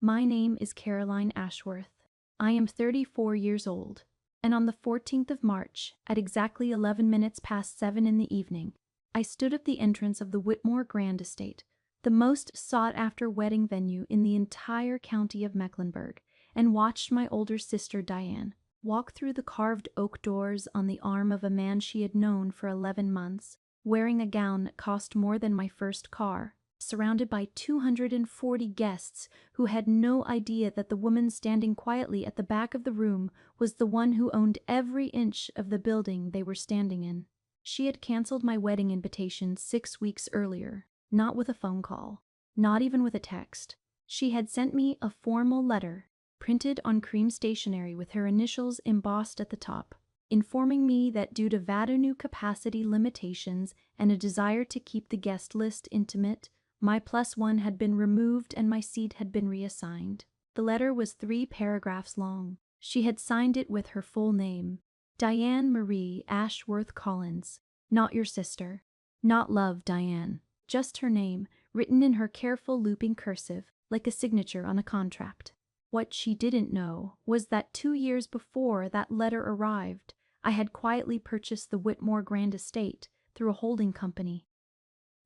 My name is Caroline Ashworth. I am 34 years old, and on the 14th of March, at exactly 11 minutes past 7 in the evening, I stood at the entrance of the Whitmore Grand Estate, the most sought-after wedding venue in the entire county of Mecklenburg, and watched my older sister Diane walk through the carved oak doors on the arm of a man she had known for 11 months, wearing a gown that cost more than my first car, surrounded by 240 guests who had no idea that the woman standing quietly at the back of the room was the one who owned every inch of the building they were standing in. She had canceled my wedding invitation 6 weeks earlier, not with a phone call, not even with a text. She had sent me a formal letter, printed on cream stationery with her initials embossed at the top, informing me that due to venue capacity limitations and a desire to keep the guest list intimate, my +1 had been removed and my seat had been reassigned. The letter was 3 paragraphs long. She had signed it with her full name, Diane Marie Ashworth Collins, not your sister, not love Diane, just her name, written in her careful looping cursive, like a signature on a contract. What she didn't know was that 2 years before that letter arrived, I had quietly purchased the Whitmore Grand Estate through a holding company.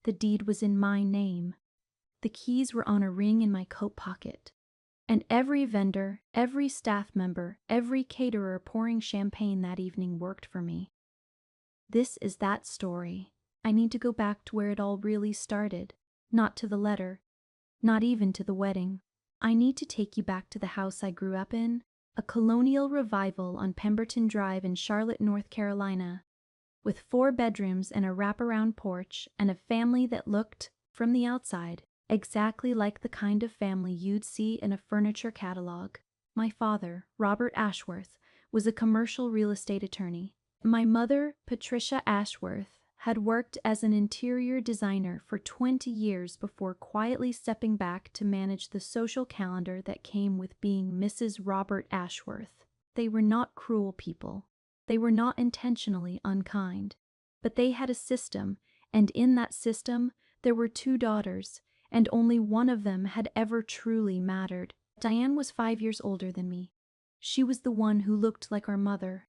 The deed was in my name. The keys were on a ring in my coat pocket. And every vendor, every staff member, every caterer pouring champagne that evening worked for me. This is that story. I need to go back to where it all really started, not to the letter, not even to the wedding. I need to take you back to the house I grew up in, a colonial revival on Pemberton Drive in Charlotte, North Carolina, with 4 bedrooms and a wraparound porch and a family that looked, from the outside, exactly like the kind of family you'd see in a furniture catalog. My father, Robert Ashworth, was a commercial real estate attorney. My mother, Patricia Ashworth, had worked as an interior designer for 20 years before quietly stepping back to manage the social calendar that came with being Mrs. Robert Ashworth. They were not cruel people. They were not intentionally unkind. But they had a system, and in that system there were 2 daughters, and only one of them had ever truly mattered. Diane was 5 years older than me. She was the one who looked like our mother.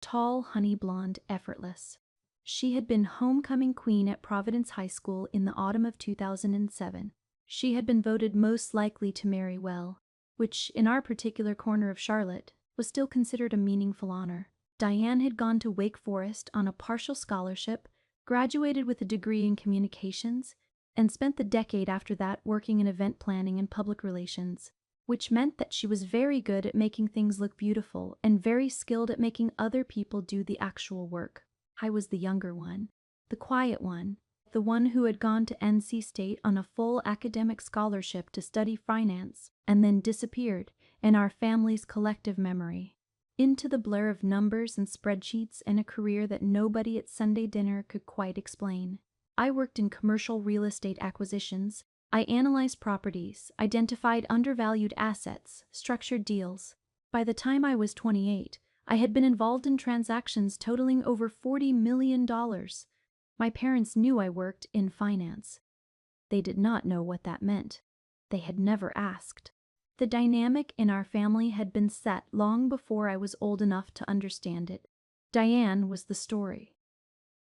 Tall, honey blonde, effortless. She had been homecoming queen at Providence High School in the autumn of 2007. She had been voted most likely to marry well, which, in our particular corner of Charlotte, was still considered a meaningful honor. Diane had gone to Wake Forest on a partial scholarship, graduated with a degree in communications, and spent the decade after that working in event planning and public relations, which meant that she was very good at making things look beautiful and very skilled at making other people do the actual work. I was the younger one, the quiet one, the one who had gone to NC State on a full academic scholarship to study finance and then disappeared in our family's collective memory, into the blur of numbers and spreadsheets and a career that nobody at Sunday dinner could quite explain. I worked in commercial real estate acquisitions. I analyzed properties, identified undervalued assets, structured deals. By the time I was 28, I had been involved in transactions totaling over $40 million. My parents knew I worked in finance. They did not know what that meant. They had never asked. The dynamic in our family had been set long before I was old enough to understand it. Diane was the story.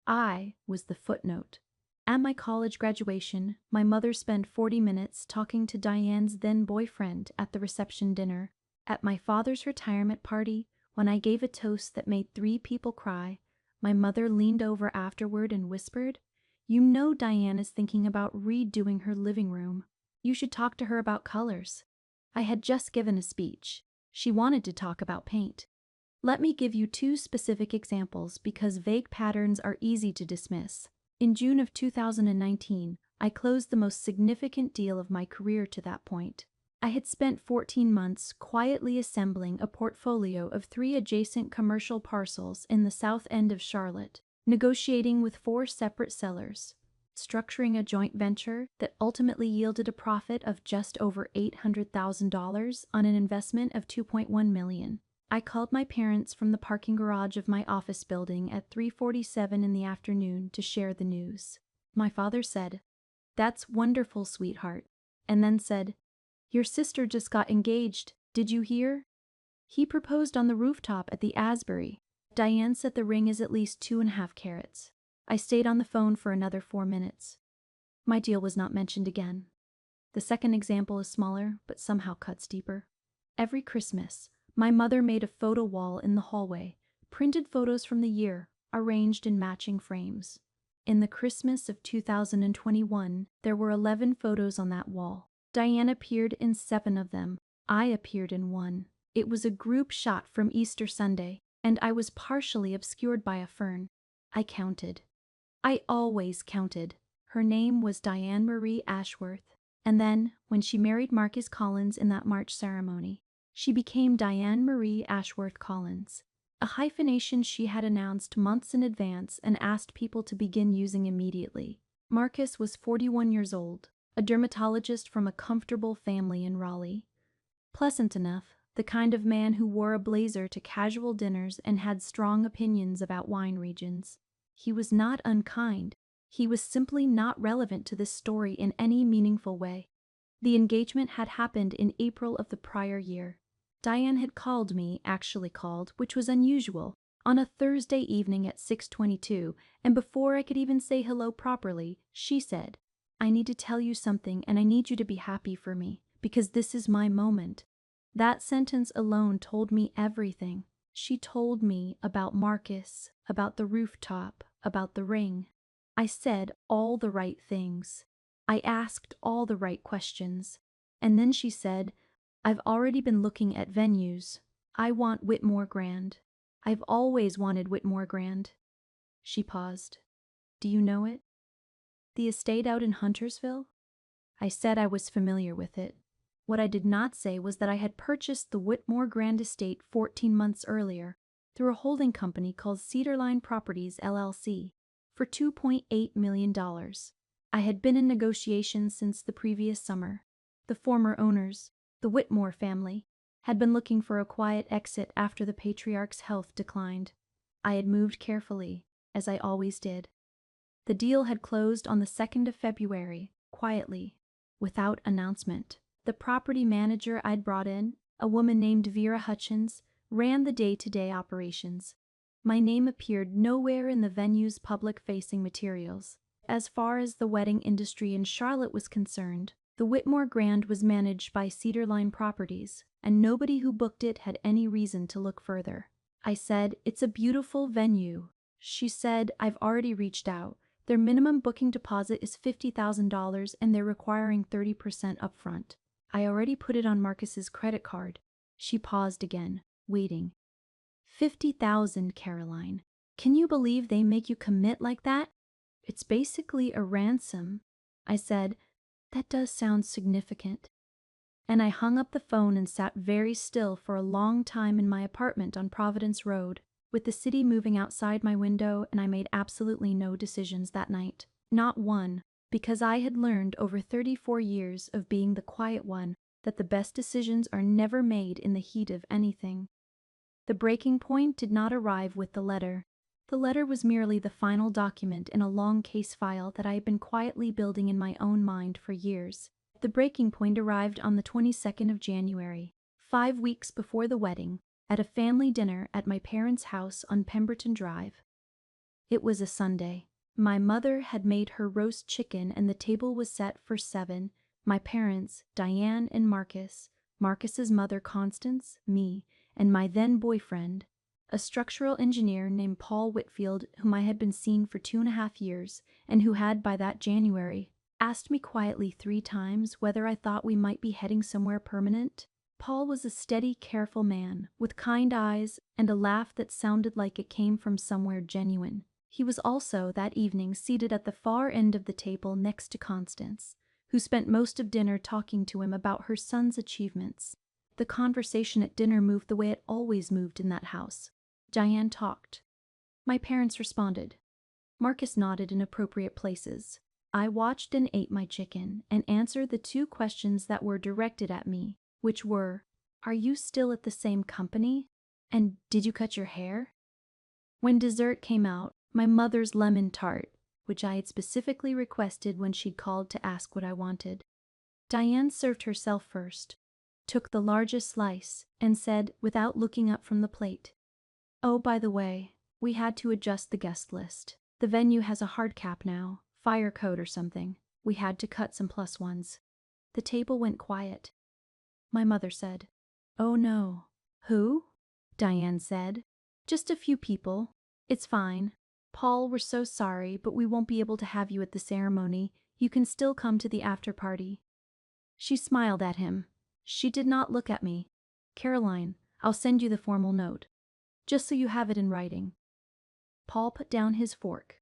I was the footnote. At my college graduation, my mother spent 40 minutes talking to Diane's then boyfriend at the reception dinner. At my father's retirement party, when I gave a toast that made 3 people cry, my mother leaned over afterward and whispered, "You know Diane is thinking about redoing her living room. You should talk to her about colors." I had just given a speech. She wanted to talk about paint. Let me give you 2 specific examples because vague patterns are easy to dismiss. In June of 2019, I closed the most significant deal of my career to that point. I had spent 14 months quietly assembling a portfolio of 3 adjacent commercial parcels in the south end of Charlotte, negotiating with 4 separate sellers, structuring a joint venture that ultimately yielded a profit of just over $800,000 on an investment of $2.1 million. I called my parents from the parking garage of my office building at 3:47 in the afternoon to share the news. My father said, "That's wonderful, sweetheart," and then said, Your sister just got engaged, did you hear? He proposed on the rooftop at the Asbury. Diane said the ring is at least 2.5 carats. I stayed on the phone for another 4 minutes. My deal was not mentioned again. The second example is smaller, but somehow cuts deeper. Every Christmas, my mother made a photo wall in the hallway, printed photos from the year, arranged in matching frames. In the Christmas of 2021, there were 11 photos on that wall. Diane appeared in 7 of them. I appeared in 1. It was a group shot from Easter Sunday, and I was partially obscured by a fern. I counted. I always counted. Her name was Diane Marie Ashworth, and then, when she married Marcus Collins in that March ceremony, she became Diane Marie Ashworth Collins, a hyphenation she had announced months in advance and asked people to begin using immediately. Marcus was 41 years old, a dermatologist from a comfortable family in Raleigh. Pleasant enough, the kind of man who wore a blazer to casual dinners and had strong opinions about wine regions. He was not unkind. He was simply not relevant to this story in any meaningful way. The engagement had happened in April of the prior year. Diane had actually called, which was unusual, on a Thursday evening at 6:22, and before I could even say hello properly, she said, "I need to tell you something and I need you to be happy for me, because this is my moment." That sentence alone told me everything. She told me about Marcus, about the rooftop, about the ring. I said all the right things. I asked all the right questions. And then she said, "I've already been looking at venues. I want Whitmore Grand. I've always wanted Whitmore Grand." She paused. "Do you know it?" "The estate out in Huntersville?" I said I was familiar with it. What I did not say was that I had purchased the Whitmore Grand estate 14 months earlier through a holding company called Cedarline Properties, LLC, for $2.8 million. I had been in negotiations since the previous summer. The former owners, the Whitmore family, had been looking for a quiet exit after the patriarch's health declined. I had moved carefully, as I always did. The deal had closed on the 2nd of February, quietly, without announcement. The property manager I'd brought in, a woman named Vera Hutchins, ran the day-to-day operations. My name appeared nowhere in the venue's public-facing materials. As far as the wedding industry in Charlotte was concerned, the Whitmore Grand was managed by Cedarline Properties, and nobody who booked it had any reason to look further. I said, "It's a beautiful venue." She said, "I've already reached out. Their minimum booking deposit is $50,000 and they're requiring 30% upfront. I already put it on Marcus's credit card." She paused again, waiting. $50,000, Caroline. Can you believe they make you commit like that? It's basically a ransom. I said, "That does sound significant." And I hung up the phone and sat very still for a long time in my apartment on Providence Road, with the city moving outside my window, and I made absolutely no decisions that night. Not one, because I had learned over 34 years of being the quiet one that the best decisions are never made in the heat of anything. The breaking point did not arrive with the letter. The letter was merely the final document in a long case file that I had been quietly building in my own mind for years. The breaking point arrived on the 22nd of January, 5 weeks before the wedding, at a family dinner at my parents' house on Pemberton Drive. It was a Sunday. My mother had made her roast chicken and the table was set for 7. My parents, Diane and Marcus, Marcus's mother Constance, me, and my then boyfriend, a structural engineer named Paul Whitfield, whom I had been seeing for 2.5 years, and who had by that January asked me quietly 3 times whether I thought we might be heading somewhere permanent. Paul was a steady, careful man, with kind eyes and a laugh that sounded like it came from somewhere genuine. He was also, that evening, seated at the far end of the table next to Constance, who spent most of dinner talking to him about her son's achievements. The conversation at dinner moved the way it always moved in that house. Diane talked. My parents responded. Marcus nodded in appropriate places. I watched and ate my chicken and answered the 2 questions that were directed at me, which were, "Are you still at the same company?" and "Did you cut your hair?" When dessert came out, my mother's lemon tart, which I had specifically requested when she'd called to ask what I wanted, Diane served herself first, took the largest slice, and said, without looking up from the plate, "Oh, by the way, we had to adjust the guest list. The venue has a hard cap now, fire code or something. We had to cut some plus ones." The table went quiet. My mother said, "Oh no." "Who?" Diane said. "Just a few people. It's fine. Paul, we're so sorry, but we won't be able to have you at the ceremony. You can still come to the after party." She smiled at him. She did not look at me. "Caroline, I'll send you the formal note, just so you have it in writing." Paul put down his fork.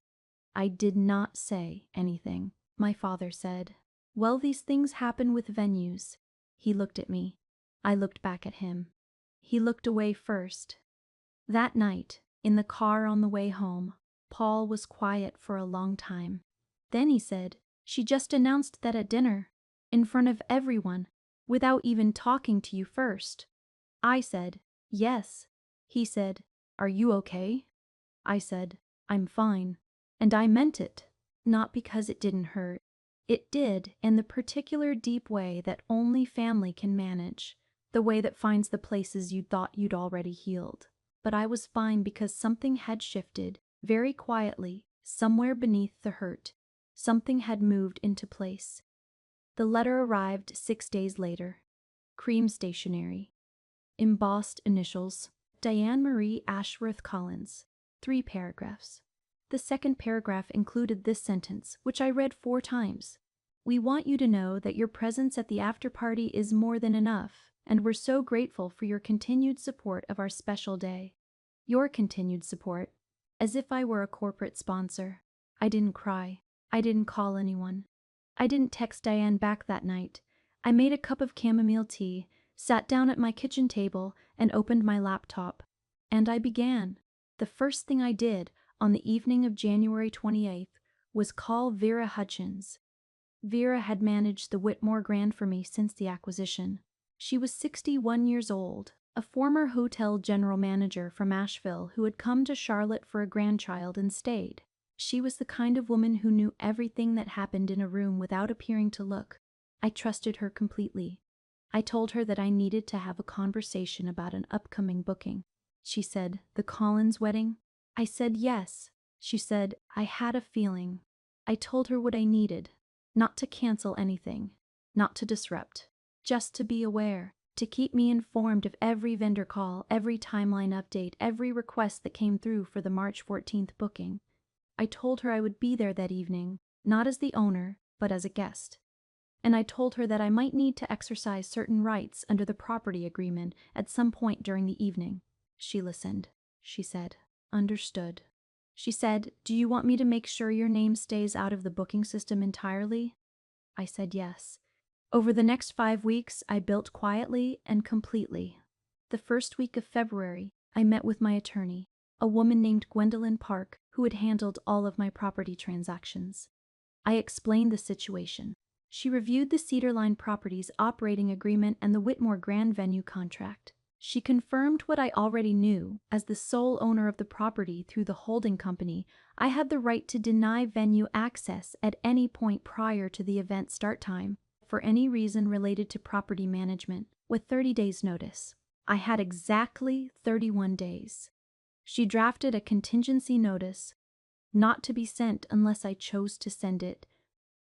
"I did not say anything." My father said, "Well, these things happen with venues." He looked at me. I looked back at him. He looked away first. That night, in the car on the way home, Paul was quiet for a long time. Then he said, "She just announced that at dinner, in front of everyone, without even talking to you first." I said, "Yes." He said, "Are you okay?" I said, "I'm fine." And I meant it, not because it didn't hurt. It did, in the particular deep way that only family can manage, the way that finds the places you thought you'd already healed. But I was fine because something had shifted, very quietly, somewhere beneath the hurt. Something had moved into place. The letter arrived 6 days later. Cream stationery. Embossed initials. Diane Marie Ashworth Collins. 3 paragraphs. The second paragraph included this sentence, which I read 4 times. "We want you to know that your presence at the after party is more than enough, and we're so grateful for your continued support of our special day." Your continued support, as if I were a corporate sponsor. I didn't cry. I didn't call anyone. I didn't text Diane back that night. I made a cup of chamomile tea, sat down at my kitchen table, and opened my laptop. And I began. The first thing I did, on the evening of January 28th, was call Vera Hutchins. Vera had managed the Whitmore Grand for me since the acquisition. She was 61 years old, a former hotel general manager from Asheville who had come to Charlotte for a grandchild and stayed. She was the kind of woman who knew everything that happened in a room without appearing to look. I trusted her completely. I told her that I needed to have a conversation about an upcoming booking. She said, "The Collins wedding?" I said yes. She said, "I had a feeling." I told her what I needed. Not to cancel anything. Not to disrupt. Just to be aware. To keep me informed of every vendor call, every timeline update, every request that came through for the March 14th booking. I told her I would be there that evening, not as the owner, but as a guest. And I told her that I might need to exercise certain rights under the property agreement at some point during the evening. She listened. She said, "Understood." She said, "Do you want me to make sure your name stays out of the booking system entirely?" I said yes. Over the next 5 weeks, I built quietly and completely. The first week of February, I met with my attorney, a woman named Gwendolyn Park, who had handled all of my property transactions. I explained the situation. She reviewed the Cedar Line Properties operating agreement and the Whitmore Grand venue contract. She confirmed what I already knew. As the sole owner of the property through the holding company, I had the right to deny venue access at any point prior to the event start time for any reason related to property management, with 30 days' notice. I had exactly 31 days. She drafted a contingency notice, not to be sent unless I chose to send it,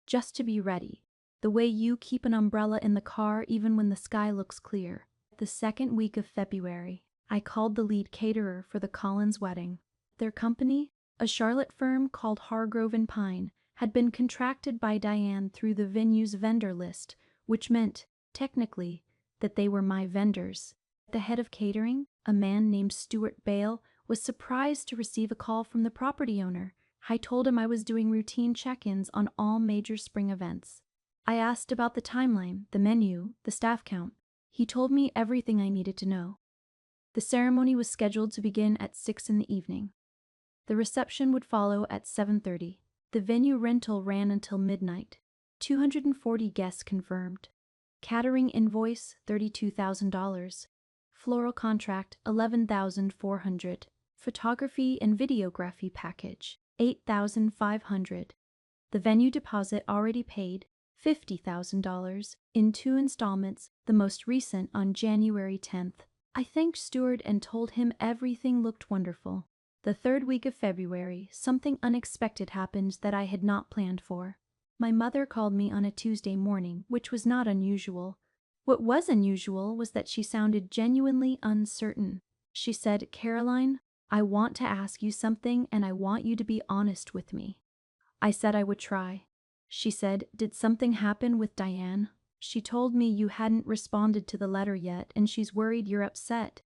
just to be ready, the way you keep an umbrella in the car even when the sky looks clear. The second week of February, I called the lead caterer for the Collins wedding. Their company, a Charlotte firm called Hargrove and Pine, had been contracted by Diane through the venue's vendor list, which meant, technically, that they were my vendors. The head of catering, a man named Stuart Bale, was surprised to receive a call from the property owner. I told him I was doing routine check-ins on all major spring events. I asked about the timeline, the menu, the staff count. He told me everything I needed to know. The ceremony was scheduled to begin at 6 in the evening. The reception would follow at 7:30. The venue rental ran until midnight. 240 guests confirmed. Catering invoice, $32,000. Floral contract, $11,400. Photography and videography package, $8,500. The venue deposit already paid, $50,000 in 2 installments, the most recent on January 10th. I thanked Stuart and told him everything looked wonderful. The third week of February, something unexpected happened that I had not planned for. My mother called me on a Tuesday morning, which was not unusual. What was unusual was that she sounded genuinely uncertain. She said, "Caroline, I want to ask you something and I want you to be honest with me." I said I would try. She said, "Did something happen with Diane? She told me you hadn't responded to the letter yet and she's worried you're upset."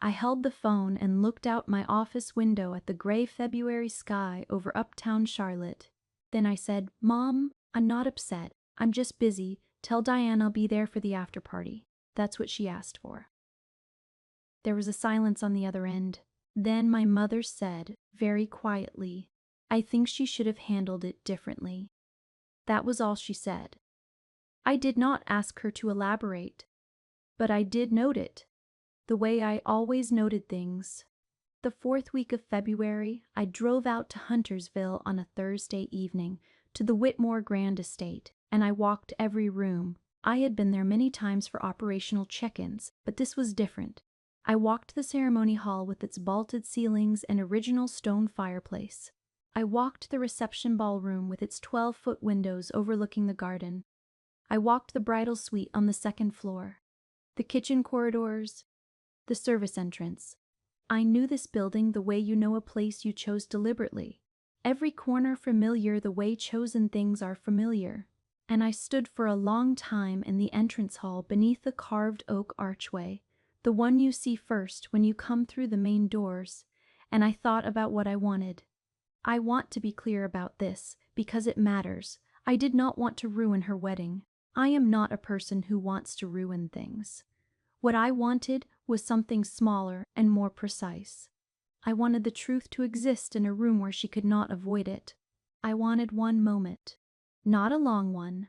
I held the phone and looked out my office window at the gray February sky over uptown Charlotte. Then I said, "Mom, I'm not upset. I'm just busy. Tell Diane I'll be there for the after party." That's what she asked for. There was a silence on the other end. Then my mother said, very quietly, "I think she should have handled it differently." That was all she said. I did not ask her to elaborate, but I did note it, the way I always noted things. The fourth week of February, I drove out to Huntersville on a Thursday evening, to the Whitmore Grand Estate, and I walked every room. I had been there many times for operational check-ins, but this was different. I walked the ceremony hall with its vaulted ceilings and original stone fireplace. I walked the reception ballroom with its 12-foot windows overlooking the garden. I walked the bridal suite on the second floor, the kitchen corridors, the service entrance. I knew this building the way you know a place you chose deliberately. Every corner familiar the way chosen things are familiar. And I stood for a long time in the entrance hall beneath the carved oak archway, the one you see first when you come through the main doors, and I thought about what I wanted. I want to be clear about this, because it matters. I did not want to ruin her wedding. I am not a person who wants to ruin things. What I wanted was something smaller and more precise. I wanted the truth to exist in a room where she could not avoid it. I wanted one moment, not a long one,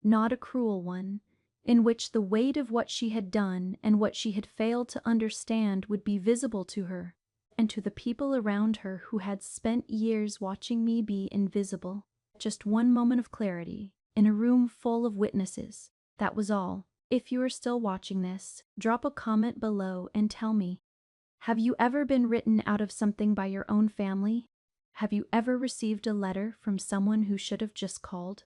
not a cruel one, in which the weight of what she had done and what she had failed to understand would be visible to her, and to the people around her who had spent years watching me be invisible. Just one moment of clarity, in a room full of witnesses. That was all. If you are still watching this, drop a comment below and tell me, have you ever been written out of something by your own family? Have you ever received a letter from someone who should have just called?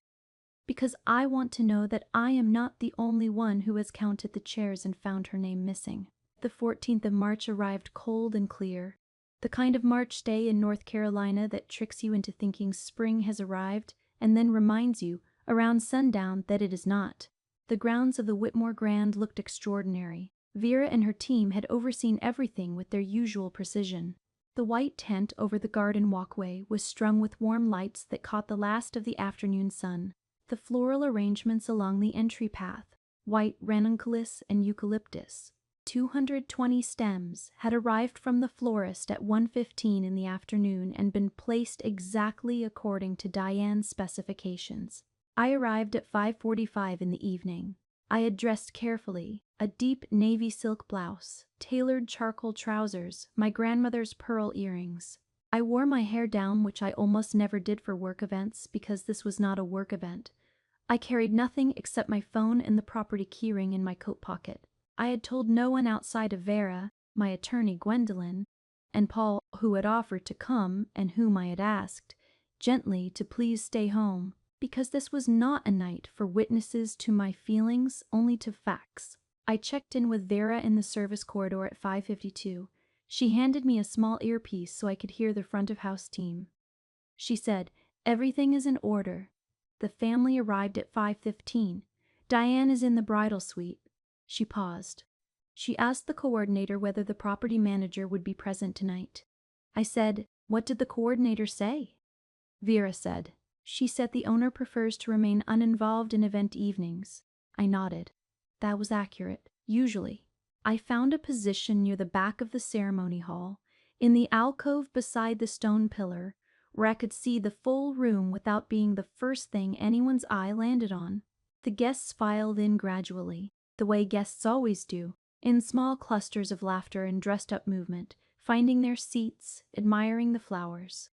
Because I want to know that I am not the only one who has counted the chairs and found her name missing. The 14th of March arrived cold and clear. The kind of March day in North Carolina that tricks you into thinking spring has arrived and then reminds you, around sundown, that it is not. The grounds of the Whitmore Grand looked extraordinary. Vera and her team had overseen everything with their usual precision. The white tent over the garden walkway was strung with warm lights that caught the last of the afternoon sun. The floral arrangements along the entry path, white ranunculus and eucalyptus, 220 stems, had arrived from the florist at 1:15 in the afternoon and been placed exactly according to Diane's specifications. I arrived at 5:45 in the evening. I had dressed carefully, a deep navy silk blouse, tailored charcoal trousers, my grandmother's pearl earrings. I wore my hair down, which I almost never did for work events because this was not a work event. I carried nothing except my phone and the property keyring in my coat pocket. I had told no one outside of Vera, my attorney Gwendolyn, and Paul, who had offered to come and whom I had asked, gently, to please stay home, because this was not a night for witnesses to my feelings, only to facts. I checked in with Vera in the service corridor at 5:52. She handed me a small earpiece so I could hear the front-of-house team. She said, "Everything is in order. The family arrived at 5:15. Diane is in the bridal suite." She paused. She asked the coordinator whether the property manager would be present tonight. I said, "What did the coordinator say?" Vera said, "She said the owner prefers to remain uninvolved in event evenings." I nodded. That was accurate, usually. I found a position near the back of the ceremony hall, in the alcove beside the stone pillar, where I could see the full room without being the first thing anyone's eye landed on. The guests filed in gradually, the way guests always do, in small clusters of laughter and dressed-up movement, finding their seats, admiring the flowers.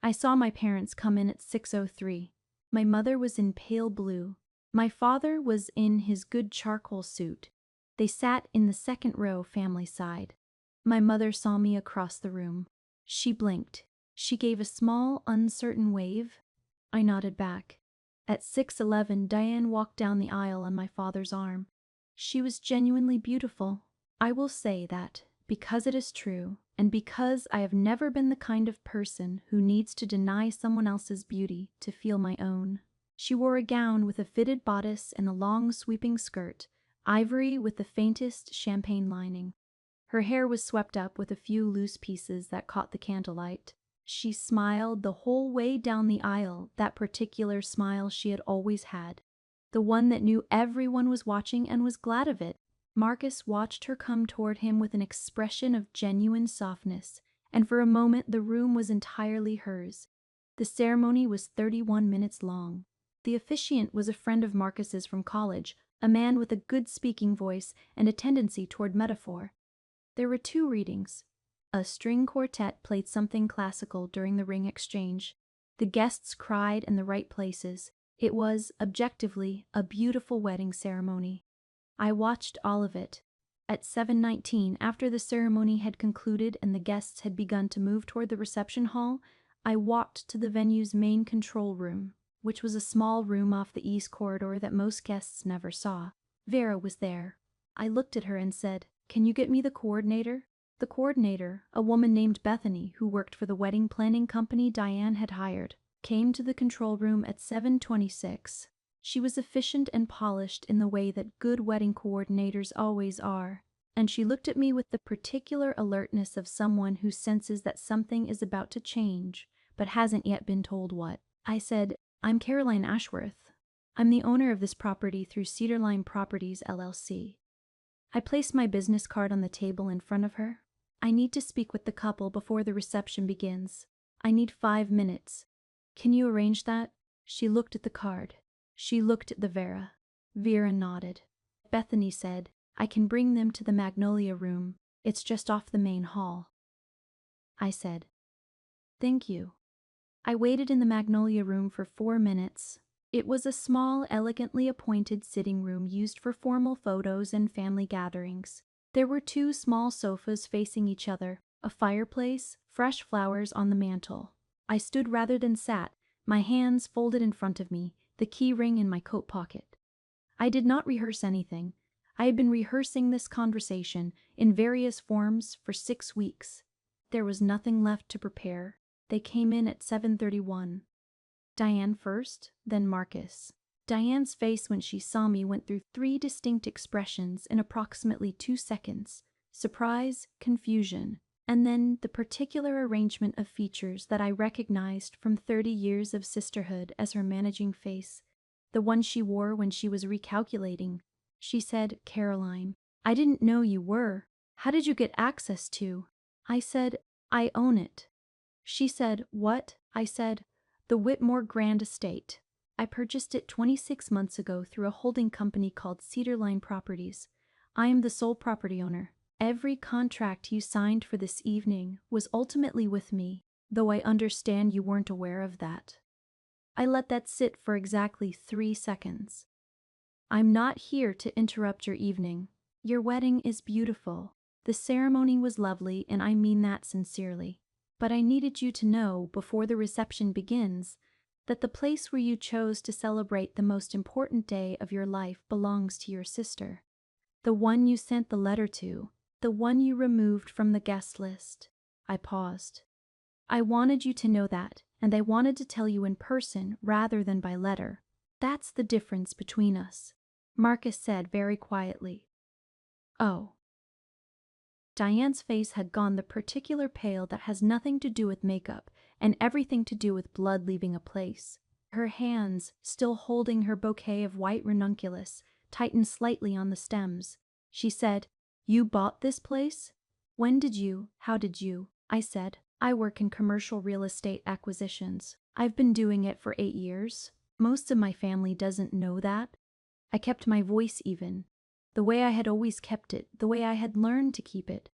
I saw my parents come in at 6:03. My mother was in pale blue. My father was in his good charcoal suit. They sat in the second row family side. My mother saw me across the room. She blinked. She gave a small, uncertain wave. I nodded back. At 6:11, Diane walked down the aisle on my father's arm. She was genuinely beautiful. I will say that, because it is true, and because I have never been the kind of person who needs to deny someone else's beauty to feel my own. She wore a gown with a fitted bodice and a long sweeping skirt, ivory with the faintest champagne lining. Her hair was swept up with a few loose pieces that caught the candlelight. She smiled the whole way down the aisle, that particular smile she had always had. The one that knew everyone was watching and was glad of it. Marcus watched her come toward him with an expression of genuine softness, and for a moment the room was entirely hers. The ceremony was 31 minutes long. The officiant was a friend of Marcus's from college, a man with a good speaking voice and a tendency toward metaphor. There were 2 readings. A string quartet played something classical during the ring exchange. The guests cried in the right places. It was, objectively, a beautiful wedding ceremony. I watched all of it. At 7:19, after the ceremony had concluded and the guests had begun to move toward the reception hall, I walked to the venue's main control room, which was a small room off the east corridor that most guests never saw. Vera was there. I looked at her and said, "Can you get me the coordinator?" The coordinator, a woman named Bethany who worked for the wedding planning company Diane had hired, came to the control room at 7:26. She was efficient and polished in the way that good wedding coordinators always are, and she looked at me with the particular alertness of someone who senses that something is about to change, but hasn't yet been told what. I said, "I'm Caroline Ashworth. I'm the owner of this property through Cedarline Properties, LLC. I placed my business card on the table in front of her. I need to speak with the couple before the reception begins. I need 5 minutes. Can you arrange that?" She looked at the card. She looked at the Vera. Vera nodded. Bethany said, "I can bring them to the Magnolia Room. It's just off the main hall." I said, "Thank you." I waited in the Magnolia Room for 4 minutes. It was a small, elegantly appointed sitting room used for formal photos and family gatherings. There were 2 small sofas facing each other, a fireplace, fresh flowers on the mantel. I stood rather than sat, my hands folded in front of me, the key ring in my coat pocket. I did not rehearse anything. I had been rehearsing this conversation in various forms for 6 weeks. There was nothing left to prepare. They came in at 7:31. Diane first, then Marcus. Diane's face when she saw me went through 3 distinct expressions in approximately 2 seconds: surprise, confusion, and then the particular arrangement of features that I recognized from 30 years of sisterhood as her managing face, the one she wore when she was recalculating. She said, "Caroline, I didn't know you were. How did you get access to?" I said, "I own it." She said, "What?" I said, "The Whitmore Grand Estate. I purchased it 26 months ago through a holding company called Cedarline Properties. I am the sole property owner. Every contract you signed for this evening was ultimately with me, though I understand you weren't aware of that." I let that sit for exactly 3 seconds. "I'm not here to interrupt your evening. Your wedding is beautiful. The ceremony was lovely, and I mean that sincerely. But I needed you to know, before the reception begins, that the place where you chose to celebrate the most important day of your life belongs to your sister. The one you sent the letter to, the one you removed from the guest list." I paused. "I wanted you to know that, and I wanted to tell you in person rather than by letter. That's the difference between us." Marcus said very quietly, "Oh." Diane's face had gone the particular pale that has nothing to do with makeup and everything to do with blood leaving a place. Her hands, still holding her bouquet of white ranunculus, tightened slightly on the stems. She said, "You bought this place?" "When did you? How did you?" I said, "I work in commercial real estate acquisitions. I've been doing it for 8 years. Most of my family doesn't know that." I kept my voice even, the way I had always kept it, the way I had learned to keep it.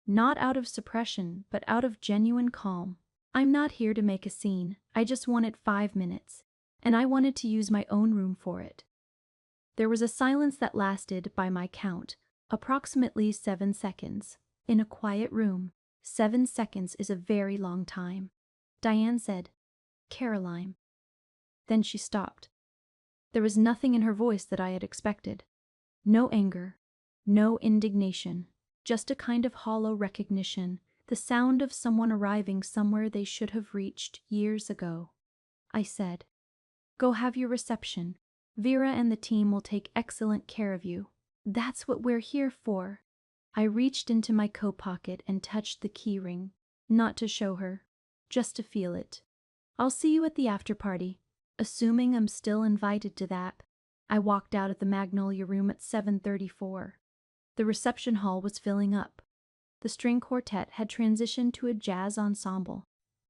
Not out of suppression, but out of genuine calm. "I'm not here to make a scene. I just wanted 5 minutes, and I wanted to use my own room for it." There was a silence that lasted, by my count, approximately 7 seconds. In a quiet room, 7 seconds is a very long time. Diane said, "Caroline." Then she stopped. There was nothing in her voice that I had expected. No anger, no indignation, just a kind of hollow recognition, the sound of someone arriving somewhere they should have reached years ago. I said, "Go have your reception. Vera and the team will take excellent care of you. That's what we're here for." I reached into my coat pocket and touched the key ring, not to show her, just to feel it. "I'll see you at the after party." Assuming I'm still invited to that, I walked out of the Magnolia Room at 7:34. The reception hall was filling up. The string quartet had transitioned to a jazz ensemble.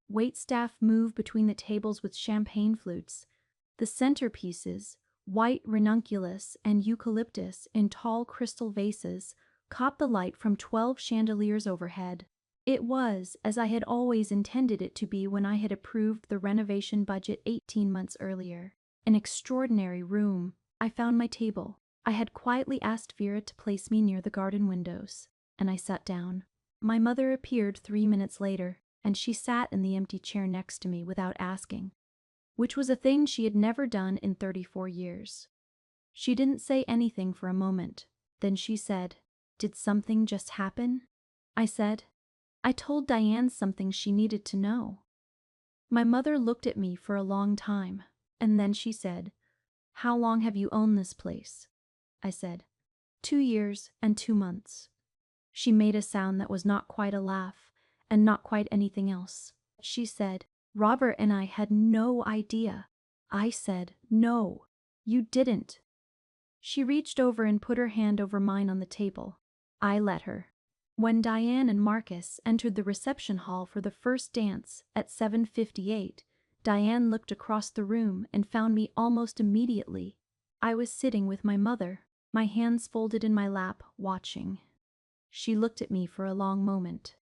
Waitstaff moved between the tables with champagne flutes. The centerpieces, white ranunculus and eucalyptus in tall crystal vases, caught the light from 12 chandeliers overhead. It was, as I had always intended it to be when I had approved the renovation budget 18 months earlier. An extraordinary room. I found my table. I had quietly asked Vera to place me near the garden windows, and I sat down. My mother appeared 3 minutes later, and she sat in the empty chair next to me without asking, which was a thing she had never done in 34 years. She didn't say anything for a moment. Then she said, "Did something just happen?" I said, "I told Diane something she needed to know." My mother looked at me for a long time, and then she said, "How long have you owned this place?" I said, 2 years and 2 months. She made a sound that was not quite a laugh, and not quite anything else. She said, "Robert and I had no idea." I said, "No, you didn't." She reached over and put her hand over mine on the table. I let her. When Diane and Marcus entered the reception hall for the first dance at 7:58, Diane looked across the room and found me almost immediately. I was sitting with my mother, my hands folded in my lap, watching. She looked at me for a long moment.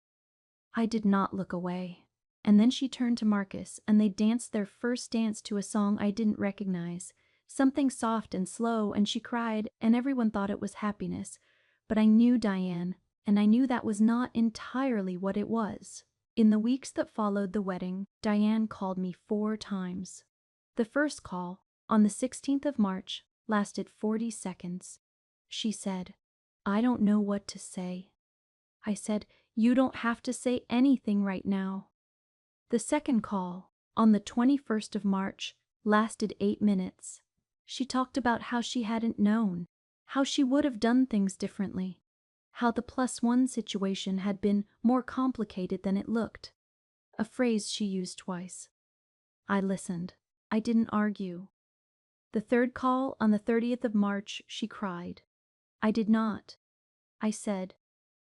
I did not look away. And then she turned to Marcus, and they danced their first dance to a song I didn't recognize, something soft and slow, and she cried, and everyone thought it was happiness. But I knew Diane, and I knew that was not entirely what it was. In the weeks that followed the wedding, Diane called me 4 times. The first call, on the 16th of March, lasted 40 seconds. She said, "I don't know what to say." I said, "You don't have to say anything right now." The second call, on the 21st of March, lasted 8 minutes. She talked about how she hadn't known, how she would have done things differently, how the +1 situation had been more complicated than it looked. A phrase she used twice. I listened. I didn't argue. The third call, on the 30th of March, she cried. I did not. I said,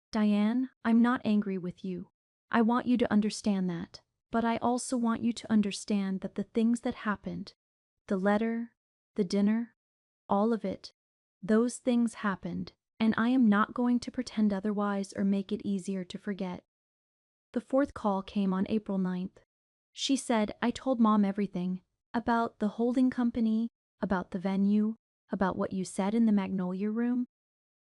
"Diane, I'm not angry with you. I want you to understand that. But I also want you to understand that the things that happened, the letter, the dinner, all of it, those things happened, and I am not going to pretend otherwise or make it easier to forget." The fourth call came on April 9th. She said, "I told Mom everything, about the holding company, about the venue, about what you said in the Magnolia Room."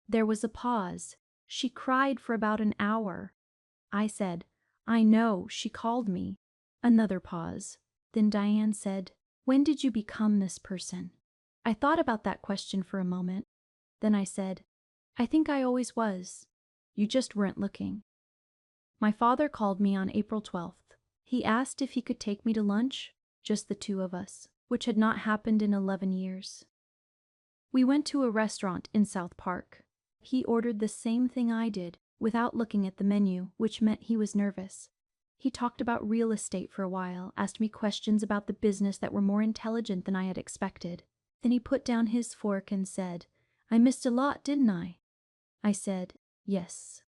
There was a pause. She cried for about an hour. I said, "I know, she called me." Another pause. Then Diane said, "When did you become this person?" I thought about that question for a moment. Then I said, "I think I always was. You just weren't looking." My father called me on April 12th. He asked if he could take me to lunch, just the 2 of us, which had not happened in 11 years. We went to a restaurant in South Park. He ordered the same thing I did, without looking at the menu, which meant he was nervous. He talked about real estate for a while, asked me questions about the business that were more intelligent than I had expected. Then he put down his fork and said, "I missed a lot, didn't I?" I said, "Yes."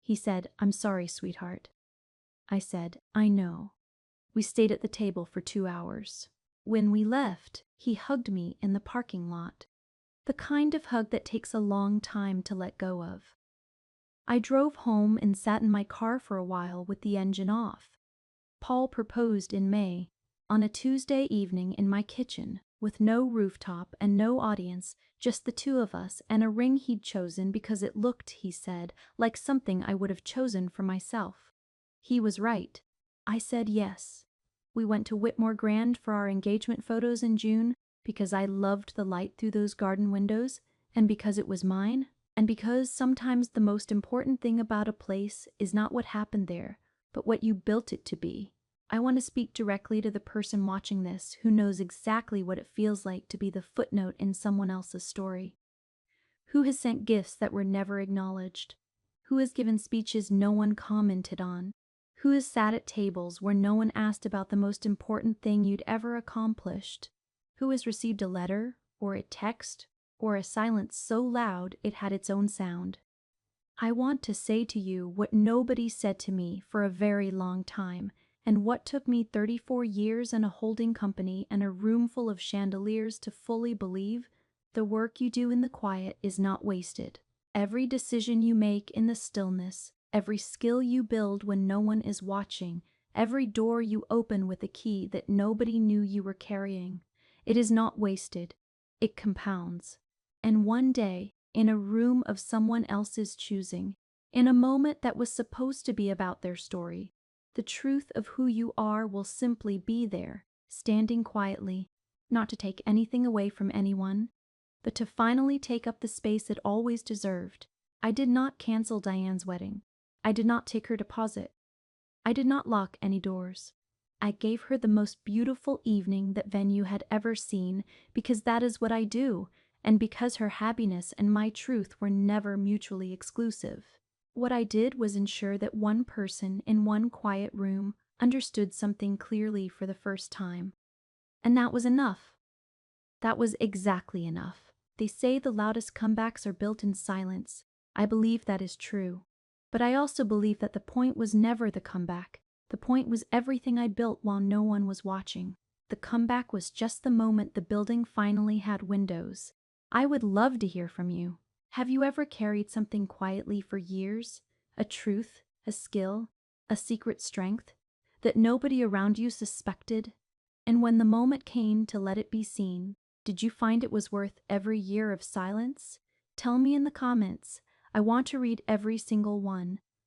He said, "I'm sorry, sweetheart." I said, "I know." We stayed at the table for 2 hours. When we left, he hugged me in the parking lot. The kind of hug that takes a long time to let go of. I drove home and sat in my car for a while with the engine off. Paul proposed in May, on a Tuesday evening in my kitchen, with no rooftop and no audience, just the two of us and a ring he'd chosen because it looked, he said, like something I would have chosen for myself. He was right. I said yes. We went to Whitmore Grand for our engagement photos in June because I loved the light through those garden windows, and because it was mine, and because sometimes the most important thing about a place is not what happened there, but what you built it to be. I want to speak directly to the person watching this who knows exactly what it feels like to be the footnote in someone else's story. Who has sent gifts that were never acknowledged? Who has given speeches no one commented on? Who has sat at tables where no one asked about the most important thing you'd ever accomplished? Who has received a letter, or a text, or a silence so loud it had its own sound? I want to say to you what nobody said to me for a very long time, and what took me 34 years in a holding company and a room full of chandeliers to fully believe: the work you do in the quiet is not wasted. Every decision you make in the stillness, every skill you build when no one is watching, every door you open with a key that nobody knew you were carrying, it is not wasted. It compounds. And one day, in a room of someone else's choosing, in a moment that was supposed to be about their story, the truth of who you are will simply be there, standing quietly, not to take anything away from anyone, but to finally take up the space it always deserved. I did not cancel Diane's wedding. I did not take her deposit. I did not lock any doors. I gave her the most beautiful evening that venue had ever seen, because that is what I do, and because her happiness and my truth were never mutually exclusive. What I did was ensure that one person in one quiet room understood something clearly for the first time. And that was enough. That was exactly enough. They say the loudest comebacks are built in silence. I believe that is true. But I also believe that the point was never the comeback. The point was everything I built while no one was watching. The comeback was just the moment the building finally had windows. I would love to hear from you. Have you ever carried something quietly for years? A truth, a skill, a secret strength that nobody around you suspected? And when the moment came to let it be seen, did you find it was worth every year of silence? Tell me in the comments. I want to read every single one.